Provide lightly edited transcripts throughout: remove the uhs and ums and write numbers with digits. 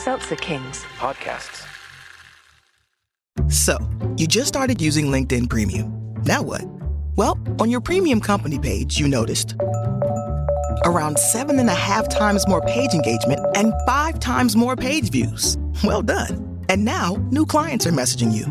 Seltzer Kings. Podcasts. So, you just started using LinkedIn Premium. Now what? Well, on your premium company page, you noticed around 7.5 times more page engagement and 5 times more page views. Well done. And now, new clients are messaging you.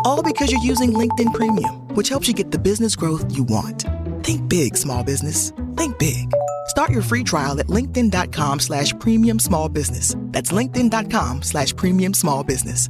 All because you're using LinkedIn Premium, which helps you get the business growth you want. Think big, small business. Think big. Start your free trial at linkedin.com/premium small business. That's linkedin.com/premium small business.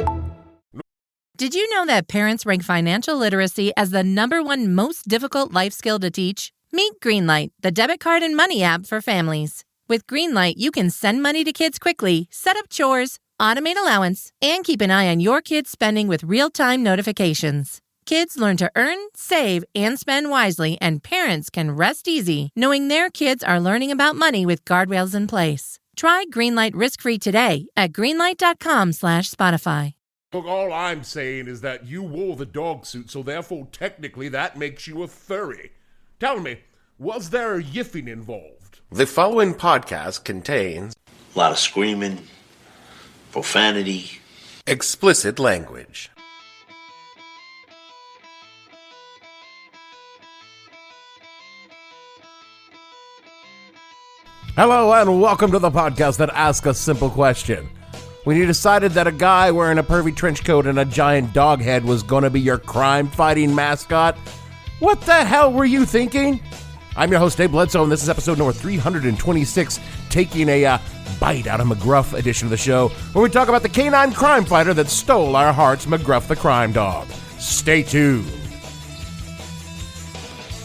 Did you know that parents rank financial literacy as the #1 most difficult life skill to teach? Meet Greenlight, the debit card and money app for families. With Greenlight, you can send money to kids quickly, set up chores, automate allowance, and keep an eye on your kids' spending with real-time notifications. Kids learn to earn, save, and spend wisely, and parents can rest easy knowing their kids are learning about money with guardrails in place. Try Greenlight risk-free today at greenlight.com/Spotify. Look, all I'm saying is that you wore the dog suit, so therefore technically that makes you a furry. Tell me, was there yiffing involved? The following podcast contains a lot of screaming, profanity, explicit language. Hello and welcome to the podcast that asks a simple question. When you decided that a guy wearing a pervy trench coat and a giant dog head was going to be your crime-fighting mascot, what the hell were you thinking? I'm your host, Dave Bledsoe, and this is episode number 326, taking a bite out of McGruff edition of the show, where we talk about the canine crime fighter that stole our hearts, McGruff the crime dog. Stay tuned.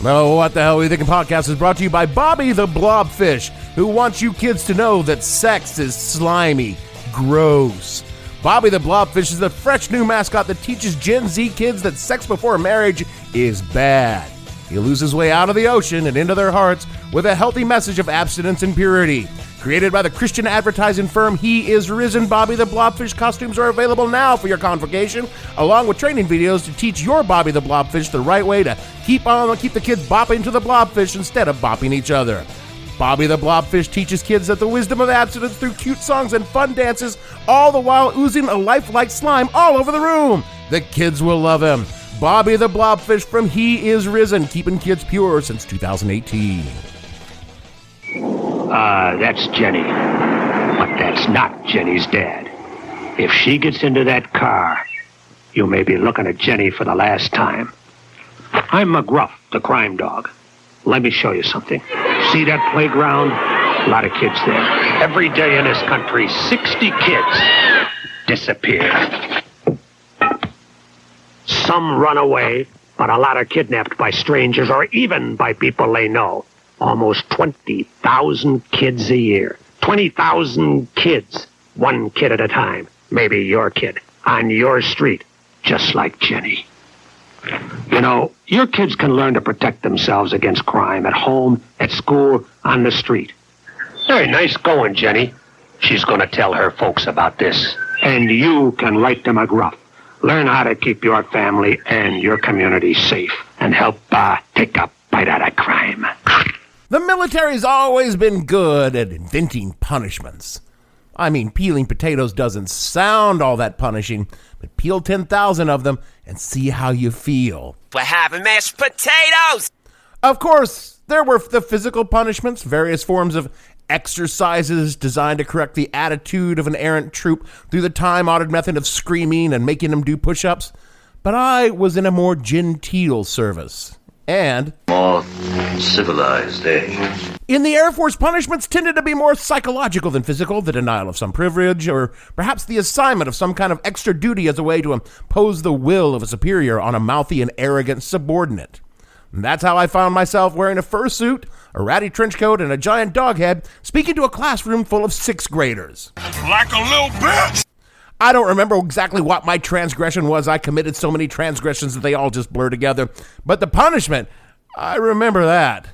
No, What the Hell Are You Thinking podcast is brought to you by Bobby the Blobfish, who wants you kids to know that sex is slimy, gross. Bobby the Blobfish is the fresh new mascot that teaches Gen Z kids that sex before marriage is bad. He'll lose his way out of the ocean and into their hearts with a healthy message of abstinence and purity. Created by the Christian advertising firm He Is Risen, Bobby the Blobfish costumes are available now for your convocation, along with training videos to teach your Bobby the Blobfish the right way to keep the kids bopping to the blobfish instead of bopping each other. Bobby the Blobfish teaches kids that the wisdom of abstinence through cute songs and fun dances, all the while oozing a lifelike slime all over the room. The kids will love him. Bobby the Blobfish from He Is Risen, keeping kids pure since 2018. That's Jenny. But that's not Jenny's dad. If she gets into that car, you may be looking at Jenny for the last time. I'm McGruff, the crime dog. Let me show you something. See that playground? A lot of kids there. Every day in this country, 60 kids disappear. Some run away, but a lot are kidnapped by strangers or even by people they know. Almost 20,000 kids a year. 20,000 kids, one kid at a time. Maybe your kid, on your street, just like Jenny. You know, your kids can learn to protect themselves against crime at home, at school, on the street. Hey, nice going, Jenny. She's going to tell her folks about this. And you can write to McGruff. Learn how to keep your family and your community safe and help take a bite out of crime. The military's always been good at inventing punishments. I mean, peeling potatoes doesn't sound all that punishing, but peel 10,000 of them and see how you feel. We're having mashed potatoes! Of course, there were the physical punishments, various forms of exercises designed to correct the attitude of an errant troop through the time-honored method of screaming and making them do push-ups. But I was in a more genteel service. And more civilized age. In the Air Force, punishments tended to be more psychological than physical, the denial of some privilege, or perhaps the assignment of some kind of extra duty as a way to impose the will of a superior on a mouthy and arrogant subordinate. And that's how I found myself wearing a fursuit, a ratty trench coat, and a giant dog head, speaking to a classroom full of 6th graders. Like a little bitch! I don't remember exactly what my transgression was. I committed so many transgressions that they all just blur together. But the punishment, I remember that.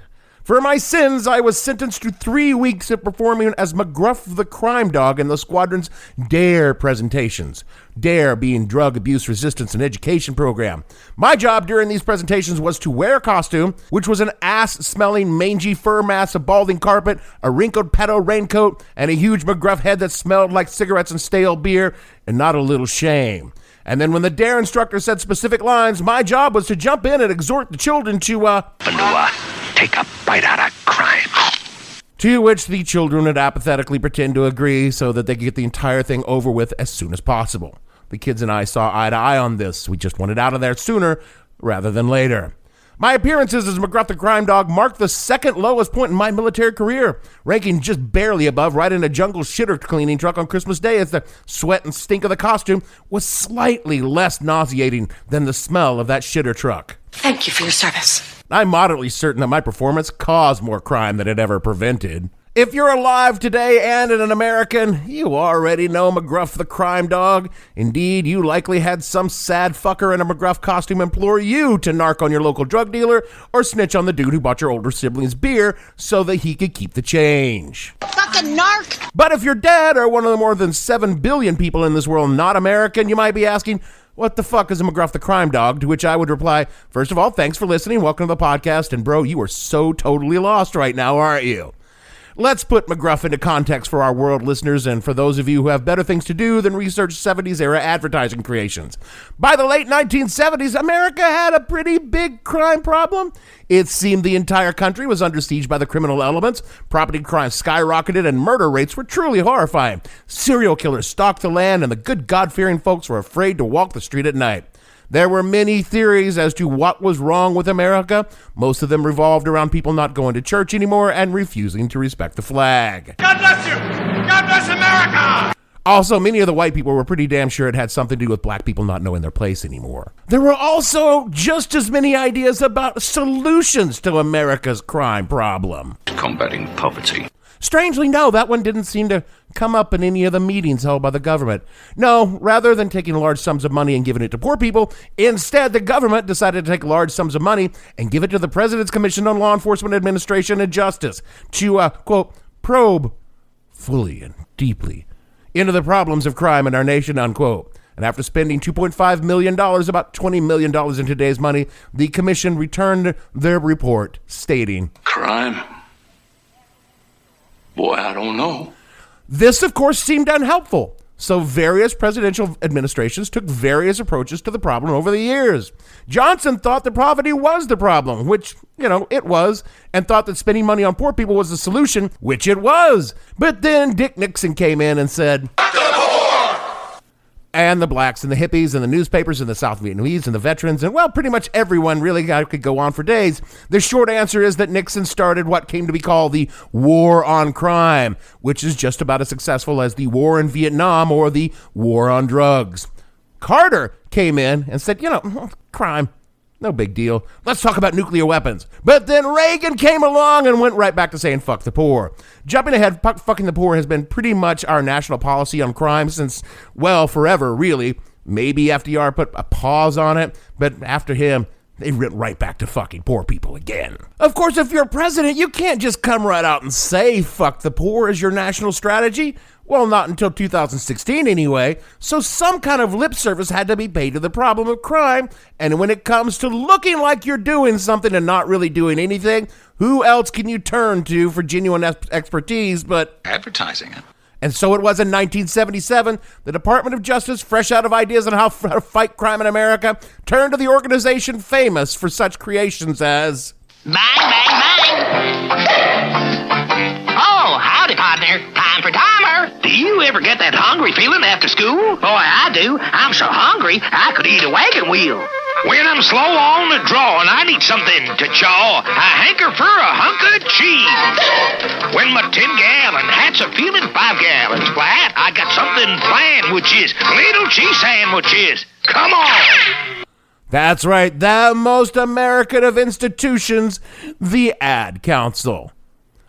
For my sins, I was sentenced to 3 weeks of performing as McGruff the crime dog in the squadron's DARE presentations. DARE being Drug Abuse Resistance and Education Program. My job during these presentations was to wear a costume, which was an ass-smelling mangy fur mass, a balding carpet, a wrinkled pedo raincoat, and a huge McGruff head that smelled like cigarettes and stale beer, and not a little shame. And then when the DARE instructor said specific lines, my job was to jump in and exhort the children to, Take a bite out of crime. To which the children would apathetically pretend to agree so that they could get the entire thing over with as soon as possible. The kids and I saw eye to eye on this. We just wanted out of there sooner rather than later. My appearances as McGruff the crime dog marked the second lowest point in my military career, ranking just barely above right in a jungle shitter cleaning truck on Christmas Day, as the sweat and stink of the costume was slightly less nauseating than the smell of that shitter truck. Thank you for your service. I'm moderately certain that my performance caused more crime than it ever prevented. If you're alive today and an American, you already know McGruff the crime dog. Indeed, you likely had some sad fucker in a McGruff costume implore you to narc on your local drug dealer or snitch on the dude who bought your older sibling's beer so that he could keep the change. Fucking narc! But if you're dead or one of the more than 7 billion people in this world not American, you might be asking, what the fuck is a McGruff the crime dog? To which I would reply, first of all, thanks for listening. Welcome to the podcast. And bro, you are so totally lost right now, aren't you? Let's put McGruff into context for our world listeners and for those of you who have better things to do than research 70s era advertising creations. By the late 1970s, America had a pretty big crime problem. It seemed the entire country was under siege by the criminal elements. Property crime skyrocketed and murder rates were truly horrifying. Serial killers stalked the land and the good God-fearing folks were afraid to walk the street at night. There were many theories as to what was wrong with America. Most of them revolved around people not going to church anymore and refusing to respect the flag. God bless you! God bless America! Also, many of the white people were pretty damn sure it had something to do with black people not knowing their place anymore. There were also just as many ideas about solutions to America's crime problem. Combating poverty. Strangely, no, that one didn't seem to come up in any of the meetings held by the government. No, rather than taking large sums of money and giving it to poor people, instead the government decided to take large sums of money and give it to the President's Commission on Law Enforcement Administration and Justice to, quote, probe fully and deeply into the problems of crime in our nation, unquote. And after spending $2.5 million, about $20 million in today's money, the commission returned their report stating, Crime? Boy, I don't know. This, of course, seemed unhelpful. So various presidential administrations took various approaches to the problem over the years. Johnson thought that poverty was the problem, which, it was, and thought that spending money on poor people was the solution, which it was. But then Dick Nixon came in and said, and the blacks and the hippies and the newspapers and the South Vietnamese and the veterans and, well, pretty much everyone really could go on for days. The short answer is that Nixon started what came to be called the War on Crime, which is just about as successful as the war in Vietnam or the war on drugs. Carter came in and said, crime, no big deal. Let's talk about nuclear weapons. But then Reagan came along and went right back to saying fuck the poor. Jumping ahead, fucking the poor has been pretty much our national policy on crime since, well, forever, really. Maybe FDR put a pause on it, but after him, they went right back to fucking poor people again. Of course, if you're president, you can't just come right out and say fuck the poor as your national strategy. Well, not until 2016 anyway, so some kind of lip service had to be paid to the problem of crime, and when it comes to looking like you're doing something and not really doing anything, who else can you turn to for genuine expertise but advertising it? And so it was in 1977, the Department of Justice, fresh out of ideas on how to fight crime in America, turned to the organization famous for such creations as... Bang, bang, bang! Oh, howdy, partner. Time for timer. Do you ever get that hungry feeling after school? Boy, I do. I'm so hungry, I could eat a wagon wheel. When I'm slow on the draw and I need something to chaw, I hanker for a hunk of cheese. When my 10-gallon hat's a feeling 5 gallons flat, I got something planned, which is little cheese sandwiches. Come on! That's right, the most American of institutions, the Ad Council.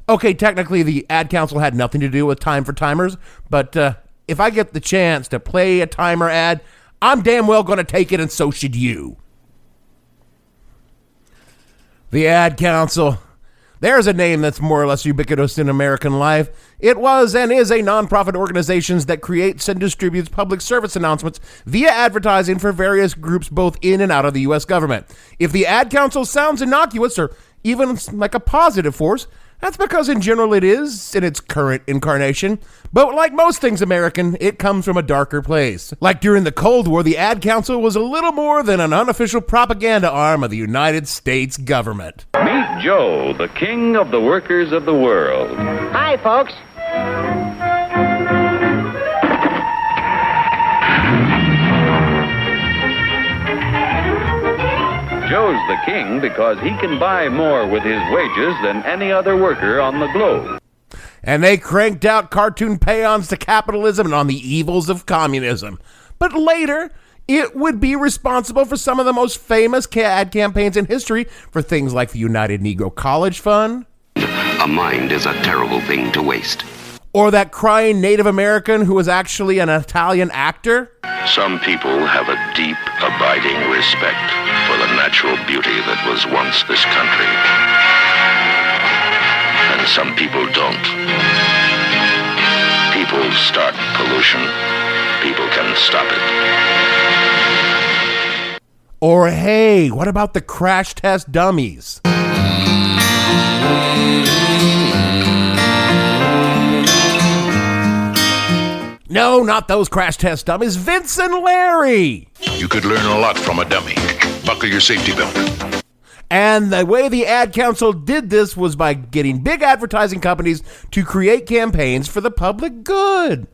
Okay, technically the Ad Council had nothing to do with time for timers, but if I get the chance to play a timer ad, I'm damn well going to take it, and so should you. The Ad Council. There's a name that's more or less ubiquitous in American life. It was and is a nonprofit organization that creates and distributes public service announcements via advertising for various groups both in and out of the U.S. government. If the ad council sounds innocuous or even like a positive force, that's because in general it is in its current incarnation. But like most things American, it comes from a darker place. Like during the Cold War, the ad council was a little more than an unofficial propaganda arm of the United States government. Meet Joe, the king of the workers of the world. Hi, folks. Joe's the king because he can buy more with his wages than any other worker on the globe. And they cranked out cartoon paeans to capitalism and on the evils of communism. But later, it would be responsible for some of the most famous ad campaigns in history for things like the United Negro College Fund. A mind is a terrible thing to waste. Or that crying Native American who was actually an Italian actor. Some people have a deep, abiding respect for the natural beauty that was once this country. And some people don't. People start pollution. People can stop it. Or hey, what about the crash test dummies? No, not those crash test dummies. Vince and Larry. You could learn a lot from a dummy. Buckle your safety belt. And the way the ad council did this was by getting big advertising companies to create campaigns for the public good.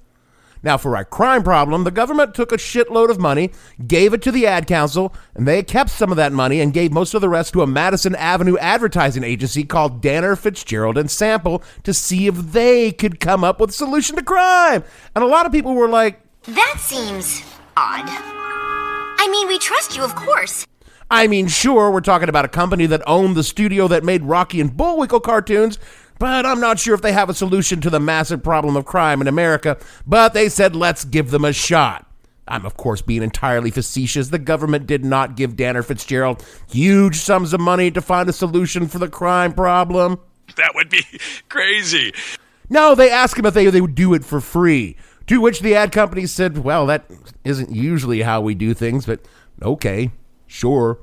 Now, for our crime problem, the government took a shitload of money, gave it to the ad council, and they kept some of that money and gave most of the rest to a Madison Avenue advertising agency called Danner, Fitzgerald, and Sample to see if they could come up with a solution to crime. And a lot of people were like, that seems odd. I mean, we trust you, of course. I mean, sure, we're talking about a company that owned the studio that made Rocky and Bullwinkle cartoons, but I'm not sure if they have a solution to the massive problem of crime in America. But they said, let's give them a shot. I'm, of course, being entirely facetious. The government did not give Danner Fitzgerald huge sums of money to find a solution for the crime problem. That would be crazy. No, they asked him if they would do it for free. To which the ad company said, well, that isn't usually how we do things, but okay, sure.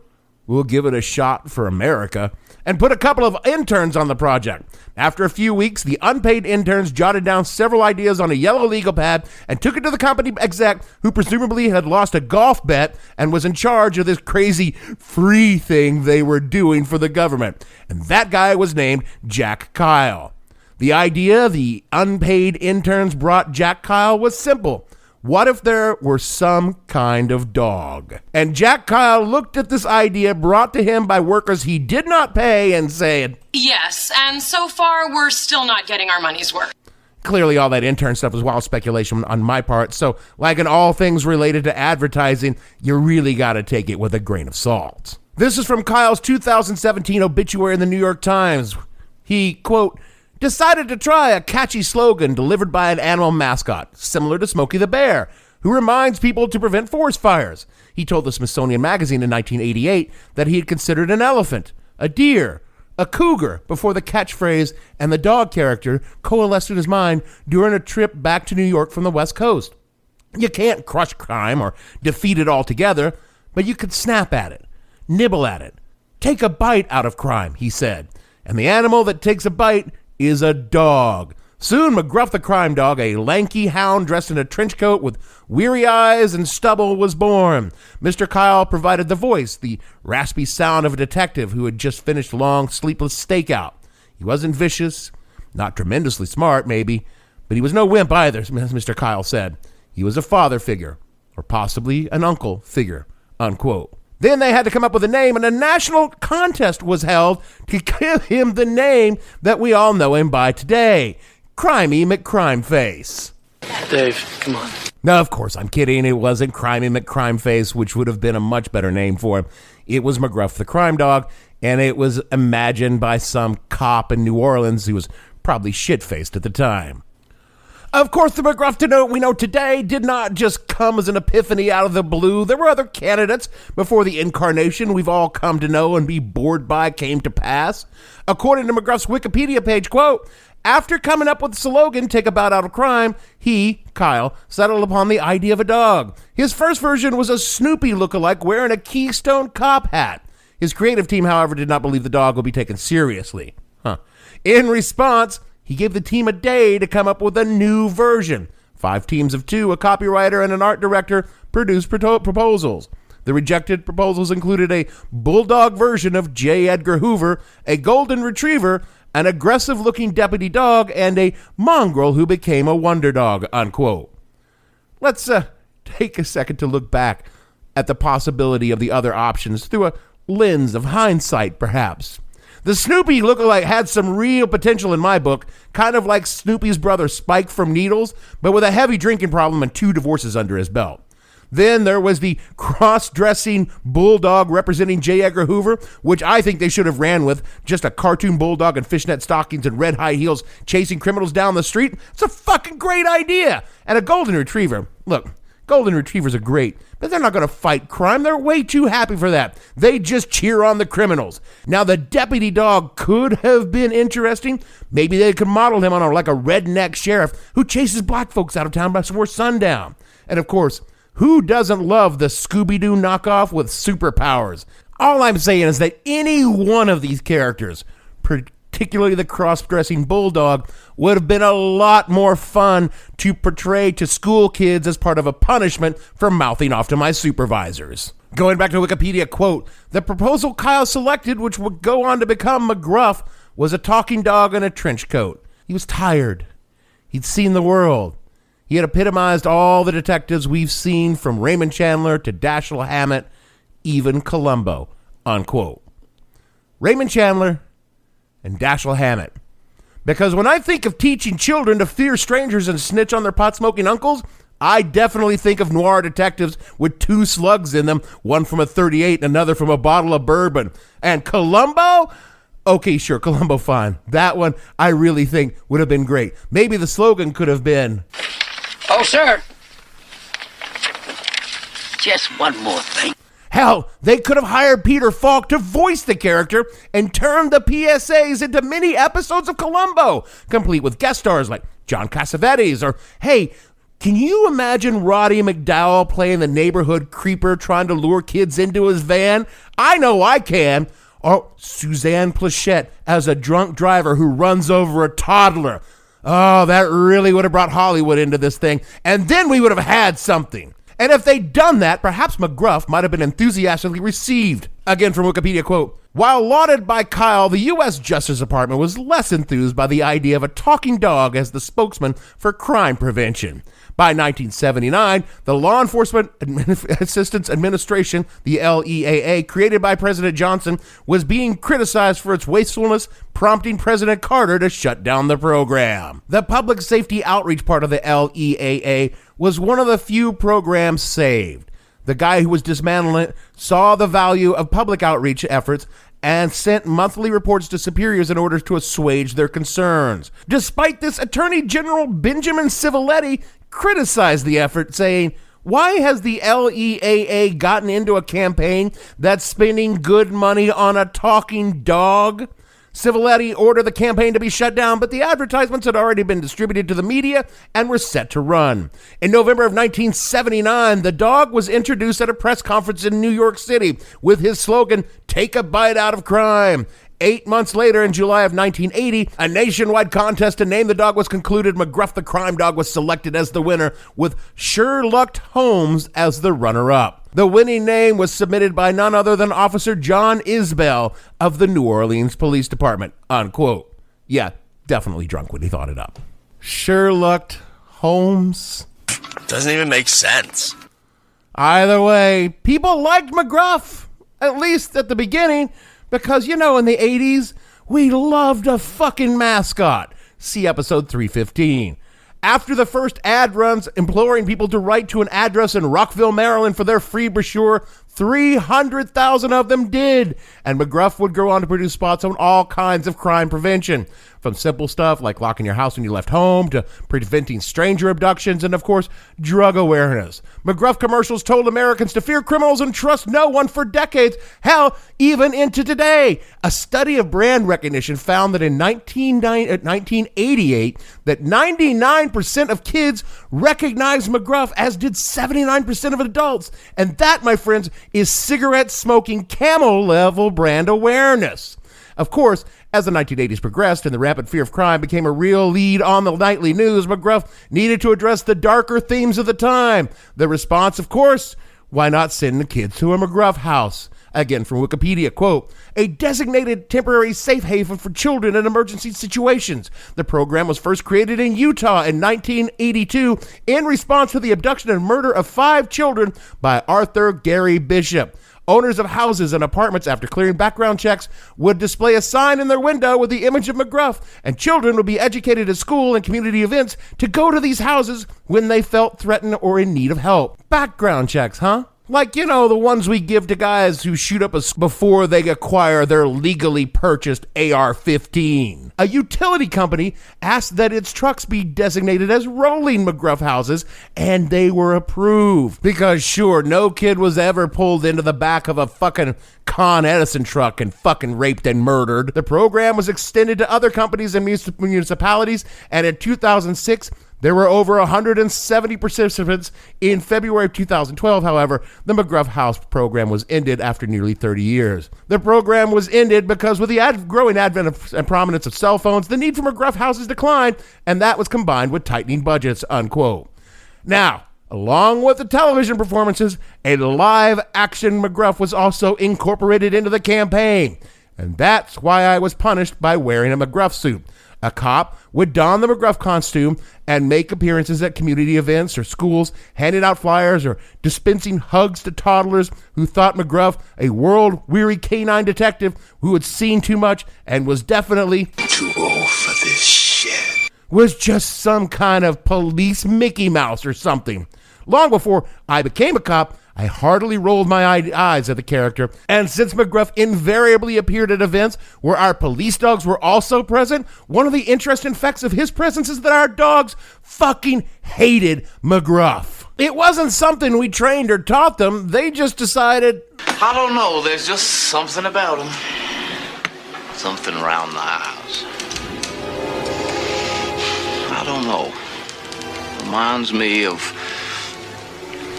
We'll give it a shot for America, and put a couple of interns on the project. After a few weeks, the unpaid interns jotted down several ideas on a yellow legal pad and took it to the company exec, who presumably had lost a golf bet and was in charge of this crazy free thing they were doing for the government. And that guy was named Jack Kyle. The idea the unpaid interns brought Jack Kyle was simple. What if there were some kind of dog? And Jack Kyle looked at this idea brought to him by workers he did not pay and said, yes, and so far we're still not getting our money's worth. Clearly all that intern stuff was wild speculation on my part, so like in all things related to advertising, you really gotta take it with a grain of salt. This is from Kyle's 2017 obituary in the New York Times. He, quote, decided to try a catchy slogan delivered by an animal mascot, similar to Smokey the Bear, who reminds people to prevent forest fires. He told the Smithsonian Magazine in 1988 that he had considered an elephant, a deer, a cougar before the catchphrase and the dog character coalesced in his mind during a trip back to New York from the West Coast. You can't crush crime or defeat it altogether, but you could snap at it, nibble at it, take a bite out of crime, he said. And the animal that takes a bite is a dog. Soon McGruff the crime dog, a lanky hound dressed in a trench coat with weary eyes and stubble, was born. Mr. Kyle provided the voice, the raspy sound of a detective who had just finished a long, sleepless stakeout. He wasn't vicious, not tremendously smart, maybe, but he was no wimp either, as Mr. Kyle said. He was a father figure, or possibly an uncle figure, unquote. Then they had to come up with a name, and a national contest was held to give him the name that we all know him by today, Crimey McCrimeface. Dave, come on. No, of course, I'm kidding. It wasn't Crimey McCrimeface, which would have been a much better name for him. It was McGruff the crime dog, and it was imagined by some cop in New Orleans who was probably shit-faced at the time. Of course, the McGruff we know today did not just come as an epiphany out of the blue. There were other candidates before the incarnation we've all come to know and be bored by came to pass. According to McGruff's Wikipedia page, quote, after coming up with the slogan, take a bite out of crime, he, Kyle, settled upon the idea of a dog. His first version was a Snoopy lookalike wearing a Keystone Cop hat. His creative team, however, did not believe the dog would be taken seriously. In response, he gave the team a day to come up with a new version. 5 teams of 2, a copywriter and an art director, produced proposals. The rejected proposals included a bulldog version of J. Edgar Hoover, a golden retriever, an aggressive-looking deputy dog, and a mongrel who became a wonder dog, unquote. Let's take a second to look back at the possibility of the other options through a lens of hindsight, perhaps. The Snoopy lookalike had some real potential in my book, kind of like Snoopy's brother Spike from Needles, but with a heavy drinking problem and 2 divorces under his belt. Then there was the cross-dressing bulldog representing J. Edgar Hoover, which I think they should have ran with, just a cartoon bulldog in fishnet stockings and red high heels chasing criminals down the street. It's a fucking great idea. And a golden retriever. Look, golden retrievers are great, but they're not going to fight crime. They're way too happy for that. They just cheer on the criminals. Now, the deputy dog could have been interesting. Maybe they could model him on like a redneck sheriff who chases black folks out of town before sundown. And of course, who doesn't love the Scooby-Doo knockoff with superpowers? All I'm saying is that any one of these characters, particularly the cross-dressing bulldog, would have been a lot more fun to portray to school kids as part of a punishment for mouthing off to my supervisors. Going back to Wikipedia, quote, the proposal Kyle selected, which would go on to become McGruff, was a talking dog in a trench coat. He was tired. He'd seen the world. He had epitomized all the detectives we've seen, from Raymond Chandler to Dashiell Hammett, even Columbo, unquote. Raymond Chandler and Dashiell Hammett. Because when I think of teaching children to fear strangers and snitch on their pot-smoking uncles, I definitely think of noir detectives with 2 slugs in them, one from a .38 and another from a bottle of bourbon. And Columbo? Okay, sure, Columbo, fine. That one I really think would have been great. Maybe the slogan could have been, Oh, sir. Just one more thing. Hell, they could have hired Peter Falk to voice the character and turned the PSAs into mini episodes of Columbo, complete with guest stars like John Cassavetes. Or, hey, can you imagine Roddy McDowell playing the neighborhood creeper trying to lure kids into his van? I know I can. Or Suzanne Plachette as a drunk driver who runs over a toddler. Oh, that really would have brought Hollywood into this thing, and then we would have had something. And if they'd done that, perhaps McGruff might have been enthusiastically received. Again from Wikipedia, quote, while lauded by Kyle, the U.S. Justice Department was less enthused by the idea of a talking dog as the spokesman for crime prevention. By 1979, the Law Enforcement Assistance Administration, the LEAA, created by President Johnson, was being criticized for its wastefulness, prompting President Carter to shut down the program. The public safety outreach part of the LEAA was one of the few programs saved. The guy who was dismantling it saw the value of public outreach efforts and sent monthly reports to superiors in order to assuage their concerns. Despite this, Attorney General Benjamin Civiletti criticized the effort, saying, why has the LEAA gotten into a campaign that's spending good money on a talking dog? Civiletti ordered the campaign to be shut down, but the advertisements had already been distributed to the media and were set to run. In November of 1979, the dog was introduced at a press conference in New York City with his slogan, take a bite out of crime. 8 months later, in July of 1980, a nationwide contest to name the dog was concluded. McGruff the crime dog was selected as the winner, with Sherlock Holmes as the runner-up. The winning name was submitted by none other than Officer John Isbell of the New Orleans Police Department, unquote. Yeah, definitely drunk when he thought it up. Sherlock Holmes? Doesn't even make sense. Either way, people liked McGruff, at least at the beginning, because, you know, in the 80s, we loved a fucking mascot. See episode 315. After the first ad runs imploring people to write to an address in Rockville, Maryland for their free brochure, 300,000 of them did. And McGruff would go on to produce spots on all kinds of crime prevention. from simple stuff like locking your house when you left home to preventing stranger abductions and, of course, drug awareness. McGruff commercials told Americans to fear criminals and trust no one for decades, hell, even into today. A study of brand recognition found that in 1988, that 99% of kids recognized McGruff, as did 79% of adults. And that, my friends, is cigarette-smoking Camel-level brand awareness. Of course, as the 1980s progressed and the rampant fear of crime became a real lead on the nightly news, McGruff needed to address the darker themes of the time. The response, of course, why not send the kids to a McGruff house? Again, from Wikipedia, quote, a designated temporary safe haven for children in emergency situations. The program was first created in Utah in 1982 in response to the abduction and murder of 5 children by Arthur Gary Bishop. Owners of houses and apartments, after clearing background checks, would display a sign in their window with the image of McGruff, and children would be educated at school and community events to go to these houses when they felt threatened or in need of help. Background checks, huh? Like, you know, the ones we give to guys who shoot up before they acquire their legally purchased AR-15. A utility company asked that its trucks be designated as rolling McGruff houses, and they were approved. Because sure, no kid was ever pulled into the back of a fucking Con Edison truck and fucking raped and murdered. The program was extended to other companies and municipalities, and in 2006, there were over 170 participants. In February of 2012, however, the McGruff House program was ended after nearly 30 years. The program was ended because with the growing advent and prominence of cell phones, the need for McGruff houses declined, and that was combined with tightening budgets, unquote. Now, along with the television performances, a live-action McGruff was also incorporated into the campaign, and that's why I was punished by wearing a McGruff suit. A cop would don the McGruff costume and make appearances at community events or schools, handing out flyers or dispensing hugs to toddlers who thought McGruff, a world-weary canine detective who had seen too much and was definitely too old for this shit, was just some kind of police Mickey Mouse or something. Long before I became a cop, I heartily rolled my eyes at the character, and since McGruff invariably appeared at events where our police dogs were also present, one of the interesting effects of his presence is that our dogs fucking hated McGruff. It wasn't something we trained or taught them, they just decided, I don't know, there's just something about him. Something around the house. I don't know. Reminds me of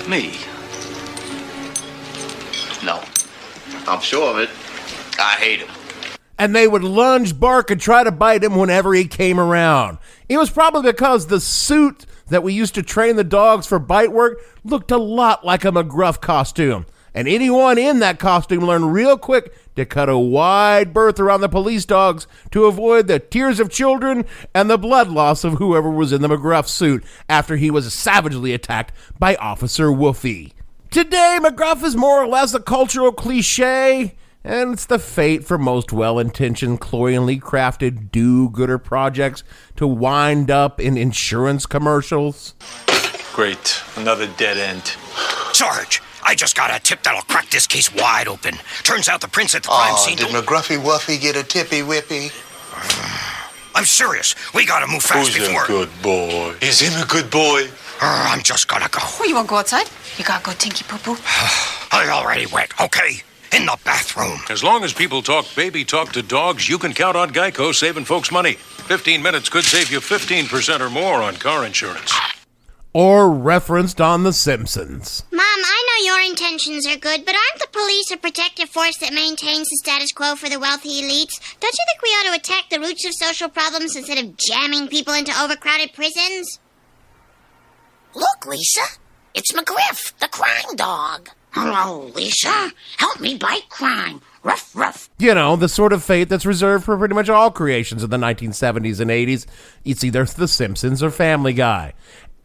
me. No, I'm sure of it. I hate him. And they would lunge, bark, and try to bite him whenever he came around. It was probably because the suit that we used to train the dogs for bite work looked a lot like a McGruff costume. And anyone in that costume learned real quick to cut a wide berth around the police dogs to avoid the tears of children and the blood loss of whoever was in the McGruff suit after he was savagely attacked by Officer Woofy. Today, McGruff is more or less a cultural cliche, and it's the fate for most well-intentioned, cloyingly crafted do-gooder projects to wind up in insurance commercials. Great. Another dead end. Sarge, I just got a tip that'll crack this case wide open. Turns out the prince at the crime scene... Did McGruffy Wuffy get a tippy-whippy? I'm serious. We gotta move fast before... Who's a good boy? Is him a good boy? I'm just gonna go. Oh, you wanna go outside? You gotta go tinky poo-poo. I already went, okay? In the bathroom. As long as people talk baby talk to dogs, you can count on Geico saving folks money. 15 minutes could save you 15% or more on car insurance. Or referenced on The Simpsons. Mom, I know your intentions are good, but aren't the police a protective force that maintains the status quo for the wealthy elites? Don't you think we ought to attack the roots of social problems instead of jamming people into overcrowded prisons? Look, Lisa, it's McGriff, the crime dog. Hello, Lisa. Help me bite crime. Ruff, ruff. You know, the sort of fate that's reserved for pretty much all creations of the 1970s and 80s. It's either The Simpsons or Family Guy.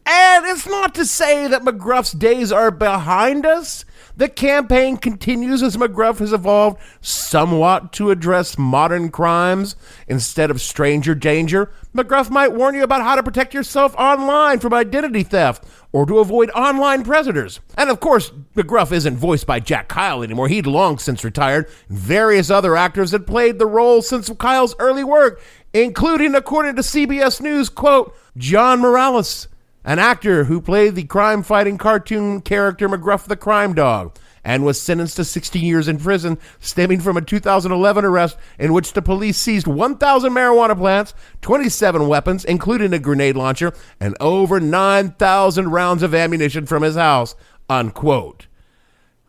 And it's not to say that McGruff's days are behind us. The campaign continues as McGruff has evolved somewhat to address modern crimes. Instead of stranger danger, McGruff might warn you about how to protect yourself online from identity theft or to avoid online predators. And of course, McGruff isn't voiced by Jack Kyle anymore. He'd long since retired. Various other actors had played the role since Kyle's early work. including, according to CBS News, quote, John Morales, an actor who played the crime-fighting cartoon character McGruff the Crime Dog, and was sentenced to 16 years in prison, stemming from a 2011 arrest in which the police seized 1,000 marijuana plants, 27 weapons, including a grenade launcher, and over 9,000 rounds of ammunition from his house, unquote.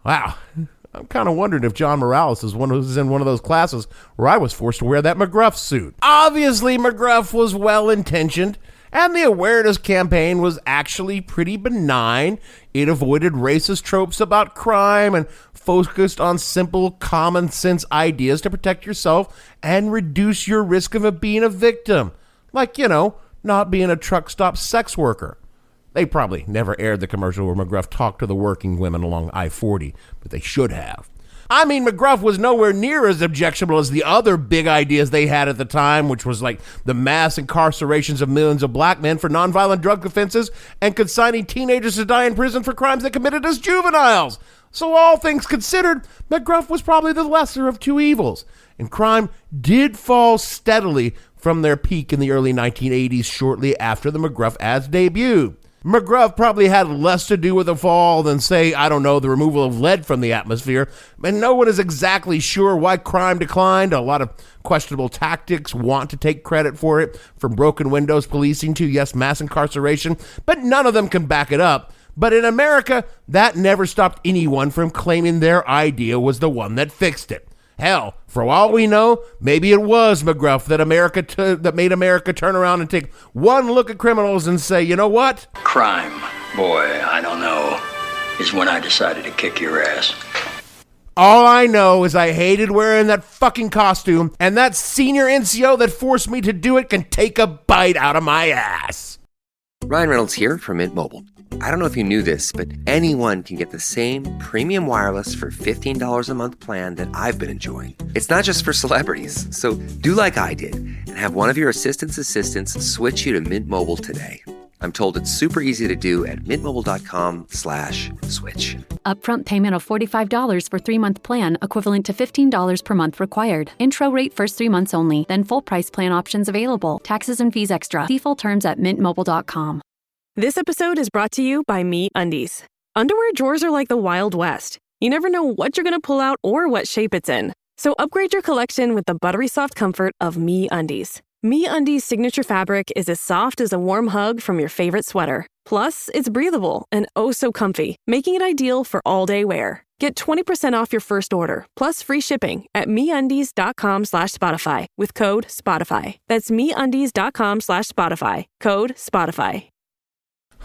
Wow. I'm kind of wondering if John Morales is in one of those classes where I was forced to wear that McGruff suit. Obviously, McGruff was well-intentioned, and the awareness campaign was actually pretty benign. It avoided racist tropes about crime and focused on simple, common-sense ideas to protect yourself and reduce your risk of being a victim. Like, not being a truck stop sex worker. They probably never aired the commercial where McGruff talked to the working women along I-40, but they should have. I mean, McGruff was nowhere near as objectionable as the other big ideas they had at the time, which was like the mass incarcerations of millions of black men for nonviolent drug offenses and consigning teenagers to die in prison for crimes they committed as juveniles. So all things considered, McGruff was probably the lesser of two evils, and crime did fall steadily from their peak in the early 1980s shortly after the McGruff ads debuted. McGruff probably had less to do with the fall than, say, the removal of lead from the atmosphere, and no one is exactly sure why crime declined. A lot of questionable tactics want to take credit for it, from broken windows policing to, yes, mass incarceration, but none of them can back it up. But in America, that never stopped anyone from claiming their idea was the one that fixed it. Hell, for all we know, maybe it was McGruff that made America turn around and take one look at criminals and say, you know what? Crime, boy, I don't know, is when I decided to kick your ass. All I know is I hated wearing that fucking costume, and that senior NCO that forced me to do it can take a bite out of my ass. Ryan Reynolds here from Mint Mobile. I don't know if you knew this, but anyone can get the same premium wireless for $15 a month plan that I've been enjoying. It's not just for celebrities. So do like I did and have one of your assistants switch you to Mint Mobile today. I'm told it's super easy to do at mintmobile.com/switch. Upfront payment of $45 for 3-month plan, equivalent to $15 per month required. Intro rate first 3 months only, then full price plan options available. Taxes and fees extra. See full terms at mintmobile.com. This episode is brought to you by MeUndies. Underwear drawers are like the Wild West. You never know what you're going to pull out or what shape it's in. So upgrade your collection with the buttery soft comfort of MeUndies. MeUndies' signature fabric is as soft as a warm hug from your favorite sweater. Plus, it's breathable and oh so comfy, making it ideal for all-day wear. Get 20% off your first order, plus free shipping at MeUndies.com/Spotify with code Spotify. That's MeUndies.com/Spotify, code Spotify.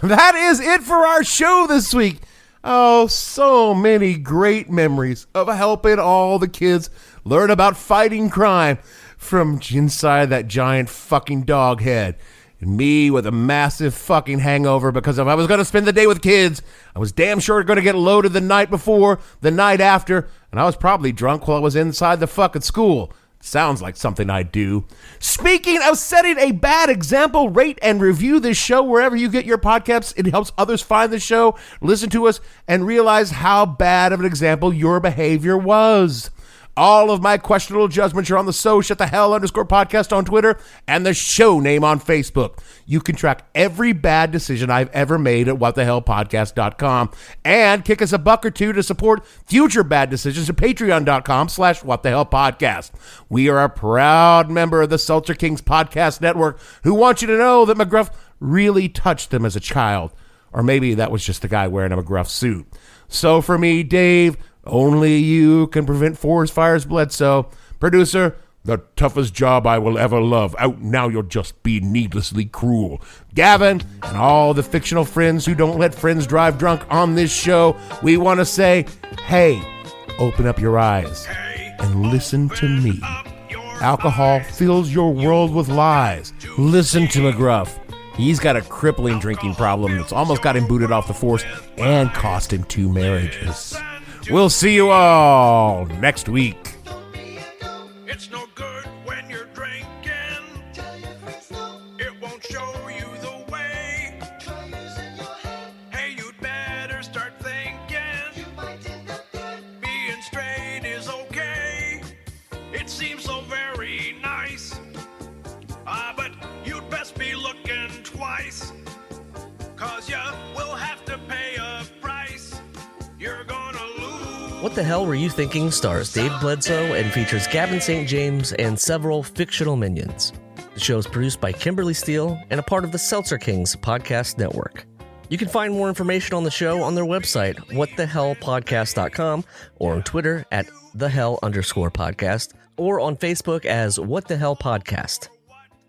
That is it for our show this week. Oh, so many great memories of helping all the kids learn about fighting crime from inside that giant fucking dog head. And me with a massive fucking hangover because if I was going to spend the day with kids, I was damn sure going to get loaded the night before, the night after, and I was probably drunk while I was inside the fucking school. Sounds like something I do. Speaking of setting a bad example, rate and review this show wherever you get your podcasts. It helps others find the show, listen to us, and realize how bad of an example your behavior was. All of my questionable judgments are on the _podcast on Twitter and the show name on Facebook. You can track every bad decision I've ever made at whatthehellpodcast.com and kick us $1 or $2 to support future bad decisions at patreon.com/whatthehellpodcast. We are a proud member of the Seltzer Kings Podcast Network who want you to know that McGruff really touched them as a child. Or maybe that was just the guy wearing a McGruff suit. So for me, Dave, only you can prevent forest fires, Bledsoe. Producer, the toughest job I will ever love. Out now, you'll just be needlessly cruel. Gavin, and all the fictional friends who don't let friends drive drunk on this show, we want to say, hey, open up your eyes and listen to me. Alcohol fills your world with lies. Listen to McGruff. He's got a crippling drinking problem that's almost got him booted off the force and cost him 2 marriages. We'll see you all next week. It's no good when you're drinking. It won't show you the way. Hey, you'd better start thinking. Being straight is okay. It seems so very nice. What the Hell Were You Thinking stars Dave Bledsoe and features Gavin St. James and several fictional minions. The show is produced by Kimberly Steele and a part of the Seltzer Kings podcast network. You can find more information on the show on their website, whatthehellpodcast.com, or on Twitter at @thehell_podcast, or on Facebook as What the Hell Podcast.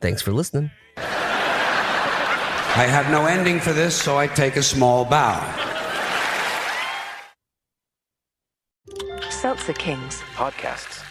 Thanks for listening. I have no ending for this, so I take a small bow. Seltzer Kings Podcasts.